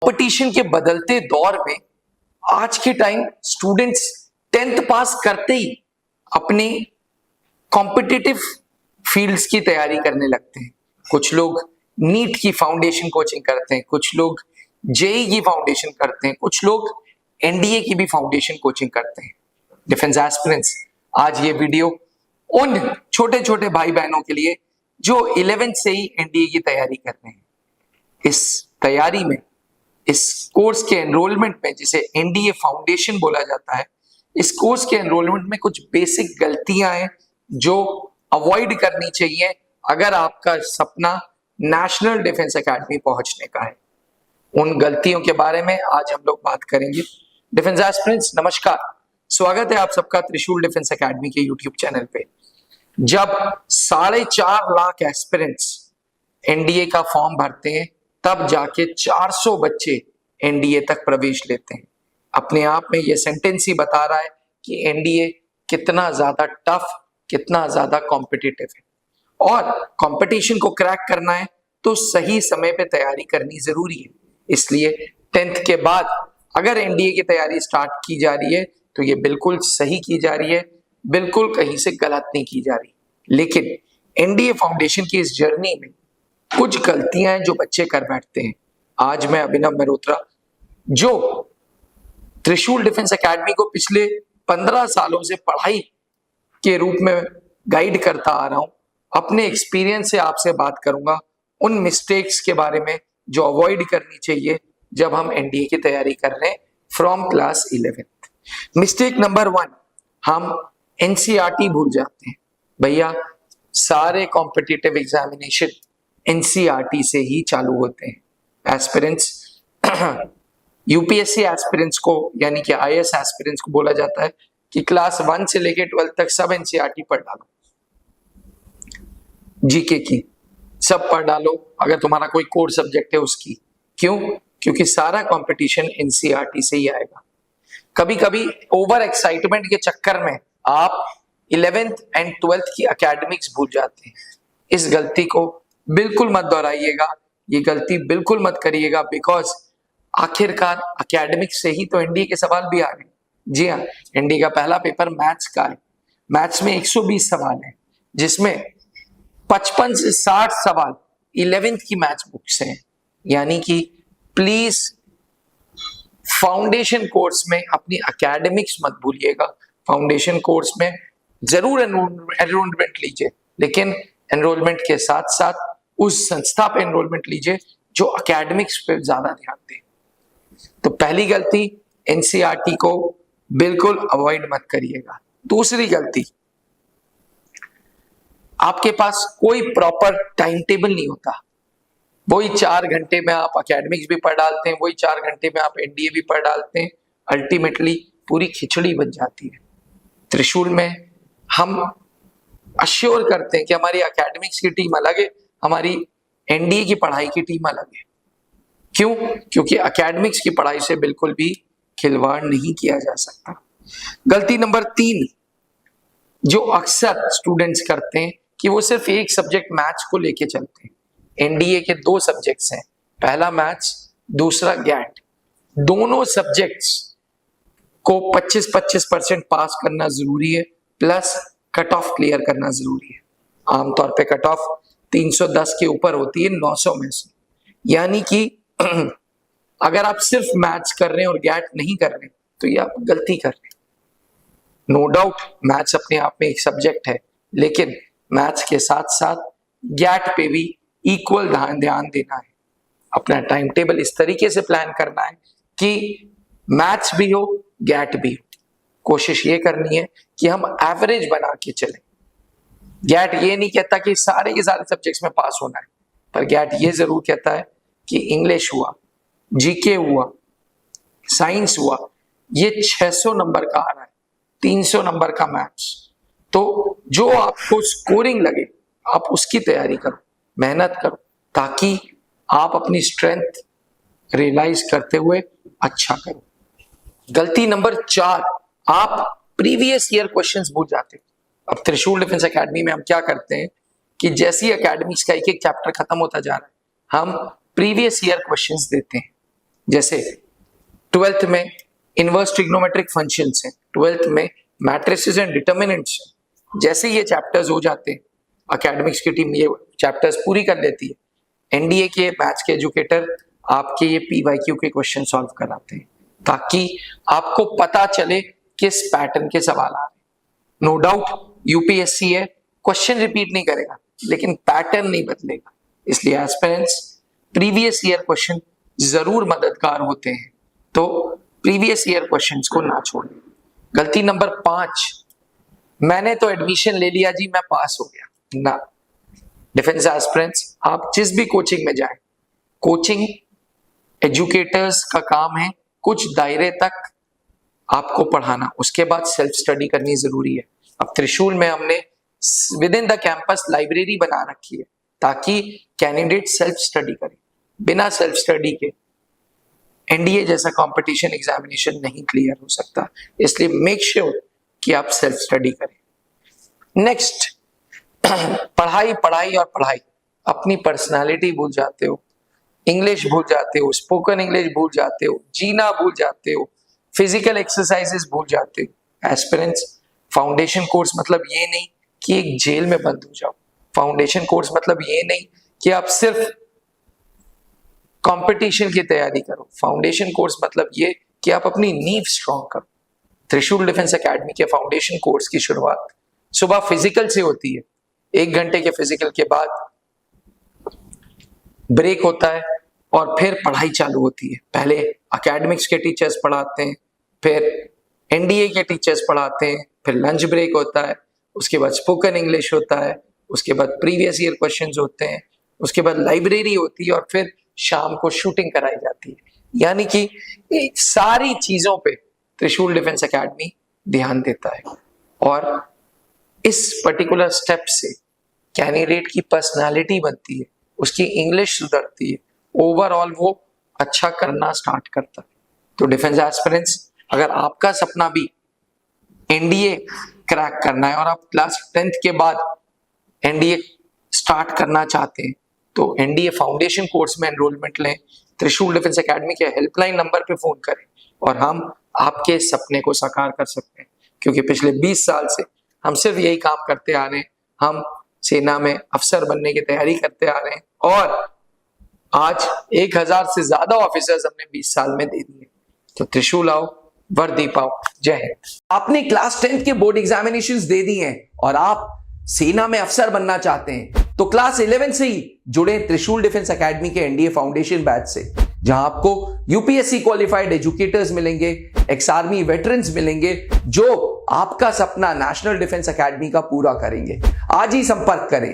Competition के बदलते दौर में आज के टाइम स्टूडेंट्स 10th पास करते ही अपने कॉम्पिटिटिव फील्ड्स की तैयारी करने लगते हैं। कुछ लोग नीट की फाउंडेशन कोचिंग करते हैं, कुछ लोग जेई की फाउंडेशन करते हैं, कुछ लोग एनडीए की भी फाउंडेशन कोचिंग करते हैं। डिफेंस एस्पिरेंट्स, आज ये वीडियो उन छोटे छोटे भाई बहनों के लिए जो 11th से ही एनडीए की तैयारी कर रहे हैं। इस तैयारी में, इस कोर्स के एनरोलमेंट में, जिसे एनडीए फाउंडेशन बोला जाता है, इस कोर्स के एनरोलमेंट में कुछ बेसिक गलतियां हैं जो अवॉइड करनी चाहिए अगर आपका सपना नेशनल डिफेंस एकेडमी पहुंचने का है। उन गलतियों के बारे में आज हम लोग बात करेंगे। डिफेंस एस्पिरेंट्स, नमस्कार, स्वागत है आप सबका त्रिशूल डिफेंस एकेडमी के यूट्यूब चैनल पे। जब 4.5 लाख एस्पिरेंट्स एनडीए का फॉर्म भरते हैं, तब जाके 400 बच्चे एनडीए तक प्रवेश लेते हैं। अपने आप में यह सेंटेंस ही बता रहा है कि एनडीए कितना ज्यादा टफ, कितना ज्यादा कॉम्पिटिटिव है। और कंपटीशन को क्रैक करना है तो सही समय पे तैयारी करनी जरूरी है। इसलिए 10th के बाद अगर एनडीए की तैयारी स्टार्ट की जा रही है तो ये बिल्कुल सही की जा रही है, बिल्कुल कहीं से गलत नहीं की जा रही। लेकिन एनडीए फाउंडेशन की इस जर्नी में कुछ गलतियां हैं जो बच्चे कर बैठते हैं। आज मैं अभिनव मल्होत्रा, जो त्रिशूल डिफेंस एकेडमी को पिछले 15 सालों से पढ़ाई के रूप में गाइड करता आ रहा हूं, अपने एक्सपीरियंस से आपसे बात करूंगा उन मिस्टेक्स के बारे में जो अवॉइड करनी चाहिए जब हम एनडीए की तैयारी कर रहे हैं from class 11th। Mistake number 1, हम एनसीईआरटी भूल जाते हैं। भैया, सारे कॉम्पिटिटिव एग्जामिनेशन एनसीईआरटी से ही चालू होते हैं। एस्पिरेंट्स, यूपीएससी एस्पिरेंट्स को यानी कि आईएएस एस्पिरेंट्स को बोला जाता है कि क्लास 1 से लेके 12 तक सब एनसीईआरटी पढ़ डालो, जीके की सब पढ़ डालो, अगर तुम्हारा कोई कोर सब्जेक्ट है उसकी। क्यों? क्योंकि सारा कंपटीशन एनसीईआरटी से ही आएगा। कभी कभी ओवर एक्साइटमेंट के चक्कर में आप 11th एंड 12th की एकेडमिक्स भूल जाते हैं। इस गलती को बिल्कुल मत दोहराइएगा, ये गलती बिल्कुल मत करिएगा, बिकॉज आखिरकार एकेडमिक्स से ही तो एनडीए के सवाल भी आ गए। जी हाँ, एनडीए का पहला पेपर मैथ्स का है। मैथ्स में 120 सवाल है, जिसमें 55 से 60 सवाल 11th की मैथ्स बुक्स हैं। यानी कि प्लीज फाउंडेशन कोर्स में अपनी एकेडमिक्स मत भूलिएगा। फाउंडेशन कोर्स में जरूर एनरोलमेंट लीजिए, लेकिन एनरोलमेंट के साथ साथ उस संस्था पे एनरोलमेंट लीजिए जो एकेडमिक्स पे ज्यादा ध्यान दे। तो पहली गलती, एनसीईआरटी को बिल्कुल अवॉइड मत करिएगा। दूसरी गलती, आपके पास कोई प्रॉपर टाइम टेबल नहीं होता। वही 4 घंटे में आप एकेडमिक्स भी पढ़ डालते हैं, वही 4 घंटे में आप एनडीए भी पढ़ डालते हैं, अल्टीमेटली पूरी खिचड़ी बन जाती है। त्रिशूल में हम अश्योर करते हैं कि हमारी एकेडमिक्स की टीम अलग है, हमारी एनडीए की पढ़ाई की टीम अलग है। क्यों? क्योंकि एकेडमिक्स की पढ़ाई से बिल्कुल भी खिलवाड़ नहीं किया जा सकता। गलती नंबर 3 जो अक्सर स्टूडेंट्स करते हैं कि वो सिर्फ एक सब्जेक्ट मैथ्स को लेके चलते हैं। एनडीए के 2 सब्जेक्ट्स हैं, पहला मैथ्स, दूसरा गैट। दोनों सब्जेक्ट्स को 25-25% पास करना जरूरी है, प्लस कट ऑफ क्लियर करना जरूरी है। आमतौर पे कट ऑफ 310 के ऊपर होती है 900 में से। यानी कि अगर आप सिर्फ मैथ्स कर रहे हैं और गैट नहीं कर रहे तो ये आप गलती कर रहे हैं। नो डाउट मैथ्स अपने आप में एक सब्जेक्ट है, लेकिन मैथ्स के साथ साथ गैट पे भी इक्वल ध्यान देना है। अपना टाइम टेबल इस तरीके से प्लान करना है कि मैथ्स भी हो, गैट भी हो। कोशिश ये करनी है कि हम एवरेज बना के चलें। गैट ये नहीं कहता कि सारे के सारे सब्जेक्ट्स में पास होना है, पर गैट ये जरूर कहता है कि इंग्लिश हुआ, जीके हुआ, साइंस हुआ, ये 600 नंबर का आ रहा है, 300 नंबर का मैथ्स। तो जो आपको स्कोरिंग लगे आप उसकी तैयारी करो, मेहनत करो, ताकि आप अपनी स्ट्रेंथ रियलाइज करते हुए अच्छा करो। गलती नंबर 4, आप प्रीवियस ईयर क्वेश्चंस भूल जाते हो। अब त्रिशूल डिफेंस एकेडमी में हम क्या करते हैं कि जैसे ही एकेडमिक्स का एक एक चैप्टर खत्म होता जा रहा है, हम प्रीवियस ईयर क्वेश्चंस देते हैं। जैसे 12th में इनवर्स ट्रिग्नोमेट्रिक फंक्शंस हैं, 12th में मैट्रिसेस एंड डिटर्मिनेंट्स हैं। जैसे ये चैप्टर्स हो जाते हैं, एकेडमिक्स की टीम ये चैप्टर्स पूरी कर लेती है, एनडीए के मैथ्स के एजुकेटर आपके ये पीवाईक्यू के क्वेश्चन सॉल्व कराते हैं, ताकि आपको पता चले किस पैटर्न के सवाल आ रहे हैं। नो डाउट यूपीएससी है, क्वेश्चन रिपीट नहीं करेगा, लेकिन पैटर्न नहीं बदलेगा। इसलिए एस्पिरेंट्स प्रीवियस ईयर क्वेश्चन जरूर मददगार होते हैं, तो प्रीवियस ईयर क्वेश्चंस को ना छोड़ें। गलती नंबर 5, मैंने तो एडमिशन ले लिया जी, मैं पास हो गया ना। डिफेंस एस्पिरेंट्स, आप जिस भी कोचिंग में जाएं, कोचिंग एजुकेटर्स का काम है कुछ दायरे तक आपको पढ़ाना, उसके बाद सेल्फ स्टडी करनी जरूरी है। अब त्रिशूल में हमने with in the campus library बना रखी है, ताकि कैंडिडेट सेल्फ स्टडी करें। बिना सेल्फ स्टडी के एनडीए जैसा कंपटीशन एग्जामिनेशन नहीं क्लियर हो सकता, इसलिए मेक श्योर कि आप सेल्फ स्टडी करें। नेक्स्ट, पढ़ाई पढ़ाई और पढ़ाई। अपनी पर्सनालिटी भूल जाते हो, इंग्लिश भूल जाते हो, स्पोकन इंग्लिश भूल जाते हो, जीना भूल जाते हो, फिजिकल एक्सरसाइजेस भूल जाते हो। एस्पिरेंट्स, फाउंडेशन कोर्स मतलब ये नहीं कि एक जेल में बंद हो जाओ। फाउंडेशन कोर्स मतलब ये नहीं कि आप सिर्फ कंपटीशन की तैयारी करो। फाउंडेशन कोर्स मतलब ये कि आप अपनी नींव स्ट्रॉन्ग करो। त्रिशूल डिफेंस एकेडमी के फाउंडेशन कोर्स की शुरुआत सुबह फिजिकल से होती है। 1 घंटे के फिजिकल के बाद ब्रेक होता है और फिर पढ़ाई चालू होती है। पहले एकेडमिक्स के टीचर्स पढ़ाते हैं, फिर एनडीए के टीचर्स पढ़ाते हैं, फिर लंच ब्रेक होता है, उसके बाद स्पोकन इंग्लिश होता है, उसके बाद प्रीवियस ईयर क्वेश्चंस होते हैं, उसके बाद लाइब्रेरी होती है और फिर शाम को शूटिंग कराई जाती है। यानी कि सारी चीजों पे त्रिशूल डिफेंस एकेडमी ध्यान देता है, और इस पर्टिकुलर स्टेप से कैंडिडेट की पर्सनालिटी बनती है, उसकी इंग्लिश सुधरती है, ओवरऑल वो अच्छा करना स्टार्ट करता है। तो डिफेंस एस्पिरेंट्स, अगर आपका सपना भी एनडीए क्रैक करना है और आप क्लास 10th के बाद एनडीए स्टार्ट करना चाहते हैं, तो एनडीए फाउंडेशन कोर्स में एनरोलमेंट लें। त्रिशूल डिफेंस एकेडमी के हेल्पलाइन नंबर पे फोन करें और हम आपके सपने को साकार कर सकते हैं, क्योंकि पिछले 20 साल से हम सिर्फ यही काम करते आ रहे हैं। हम सेना में अफसर बनने की तैयारी करते आ रहे हैं और आज 1000 से ज्यादा ऑफिसर्स हमने 20 साल में दे दिए। तो त्रिशूल आओ, वर्दी पाओ। जय हिंद। आपने क्लास 10th के बोर्ड एग्जामिनेशंस दे दिए हैं और आप सेना में अफसर बनना चाहते हैं, तो क्लास 11 से ही जुड़े त्रिशूल डिफेंस एकेडमी के एनडीए फाउंडेशन बैच से, जहां आपको यूपीएससी क्वालिफाइड एजुकेटर्स मिलेंगे, एक्स आर्मी वेटरन्स मिलेंगे, जो आपका सपना नेशनल डिफेंस एकेडमी का पूरा करेंगे। आज ही संपर्क करें